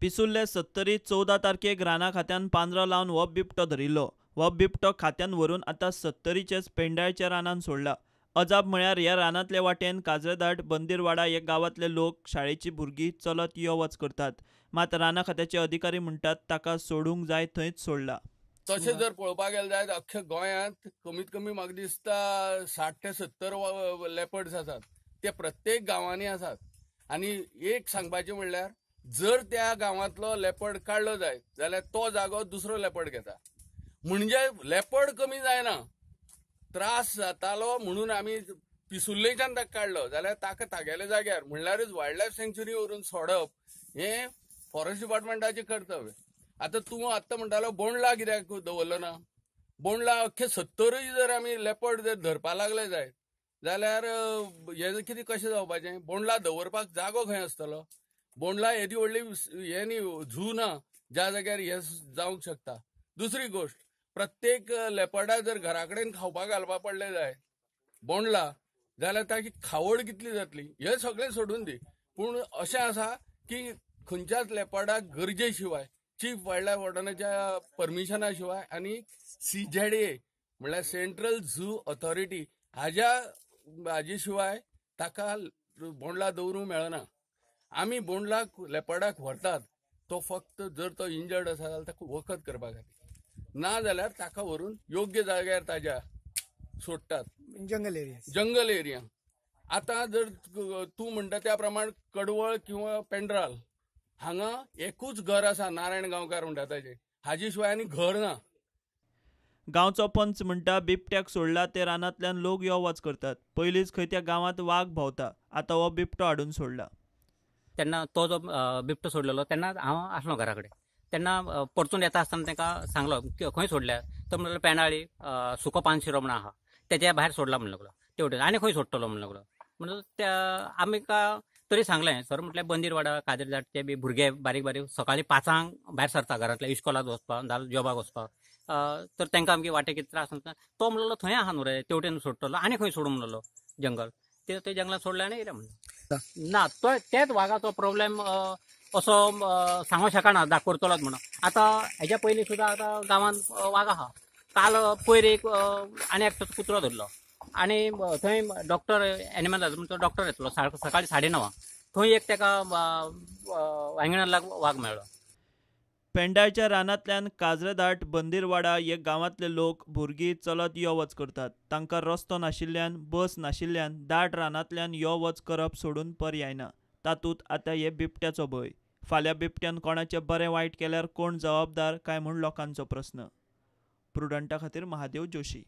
पिसुल्ले 70 14 तारखेक राना खात्यान पांजरो लावन हो बिबटो धरिल्लो. हो बिबटो खात्यान व्हरून आतां 70चेच पेंडाळच्या रानान सोडला. अजाप म्हळ्यार ह्या रानांतले वाटेन काजरेदाट बंदीरवाडा ह्या गांवांतले लोक शाळेची भुरगीं चलत यो वच करतात. मात राना खात्याचे अधिकारी म्हणटात ताका सोडूंक जाय थंयच सोडला. तशें जर पळोवपाक गेले जायत अख्ख्या गोंयांत कमीत कमी म्हाका दिसता 60 ते 70 लेपर्ड्स आसात. ते प्रत्येक गांवांनी आसात. आनी एक सांगपाचें म्हणल्यार जर त्या गांवांतलो लेपर्ड काडलो जायत जाल्यार तो जागो दुसरो लेपर्ड घेता. म्हणजे लेपर्ड कमी जायना, त्रास जातालो म्हणून आमी पिसुल्लेच्यान ताका काडलो जाल्यार ताका तागेल्या जाग्यार म्हणल्यारच वायल्ड लायफ सँच्युरी व्हरून सोडप हें फॉरेस्ट डिपार्टमेंटाचें कर्तव्य. आतां तूं आत्तां म्हणटालो बोंडला कित्याक दवरलो ना? बोंडला अख्खे 70 जर आमी लेपर्ड जर धरपा लागले जायत जाल्यार हें कितें कशें जावपाचें? बोंडला दवरपाक जागो खंय आसतलो? बोंडला येदी व्हडली हें न्ही, झू ना ज्या जाग्यार हें जावंक शकता. दुसरी गोश्ट, प्रत्येक लेपर्डाक जर घरा कडेन खावपाक घालपाक पडले जाय बोंडला जाल्यार ताची खावड कितली जातली हें सगळें सोडून दी. पूण अशें आसा की खंयच्याच लेपर्डाक गरजे शिवाय चीफ वायल्ड लायफ वॉर्डनाच्या परमिशना शिवाय आनी CZA म्हणल्यार सेंट्रल झू ऑथॉरिटी हाजे शिवाय ताका बोंडला दवरूंक मेळना. आमी बोंडलाक लेपर्डाक व्हरतात तो फक्त जर तो इंजर्ड आसा जाल्यार ताका वखद करपा खातीर, ना जाल्यार ताका व्हरून योग्य जाग्यार ताज्या सोडटात जंगल एरिया. आतां जर तूं म्हणटा त्या प्रमाण कडवळ किंवा पेंड्राल हांगा एकूच घर आसा, नारायण गांवकार म्हणटा ताचें, हाजे शिवाय आनी घर ना. गांवचो पंच म्हणटा बिबट्याक सोडला ते रानांतल्यान लोक यो वच करतात. पयलींच खंय त्या गांवांत वाघ भोंवता, आतां हो बिबटो हाडून सोडला. तेन्ना तो जो बिबटो सोडलेलो तेन्ना हांव आसलो घरा कडेन. तेन्ना परतून येता आसतना तांकां सांगलो खंय सोडल्या, तो म्हणलो पेंडाळी सुको पान शिरो म्हण आहा तेच्या भायर सोडला म्हणून लागलो. तेवटेन आनी खंय सोडटलो म्हणून लागलो. म्हणून त्या आमी तरी सांगलें सर म्हटल्यार बंदीरवाडा काजरजाटचे बी भुरगे बारीक बारीक सकाळीं 5 भायर सरता घरांतल्या इस्कॉलाक वचपाक नाजाल्यार जॉबाक वचपाक. तर तांकां आमगे वाटेक कितें त्रास जाता. तो म्हणलो थंय आहा न्हू रे, तेवटेन सोडटलो आनी खंय सोडूं म्हणलो जंगल. ते जंगलात सोडले आनी येयले म्हणून. ना तो तेच वाघाचो प्रॉब्लेम असो सांगूंक शकना करतलोच म्हणून. आतां हेच्या पयलीं सुद्दां आतां गांवांत वाघ आहा. काल पयर एक आनी एकटो कुत्रो धरलो आनी थंय डॉक्टर एनिमल तो डॉक्टर येतलो सकाळीं 9:30 थंय एक ताका वांगणाक वाघ मेळ्ळो. पेंडाळच्या रानांतल्यान काजरेदाट बंदीरवाडा हे गांवांतले लोक भुरगीं चलत यो वच करतात. तांकां रस्तो नाशिल्ल्यान, बस नाशिल्ल्यान दाट रानांतल्यान यो वच करप सोडून पर्याय ना. तातूंत आतां हे बिबट्याचो भंय. फाल्यां बिबट्यान कोणाचें बरें वायट केल्यार कोण जबाबदार काय म्हूण लोकांचो प्रस्न. प्रुडंटा खातीर महादेव जोशी.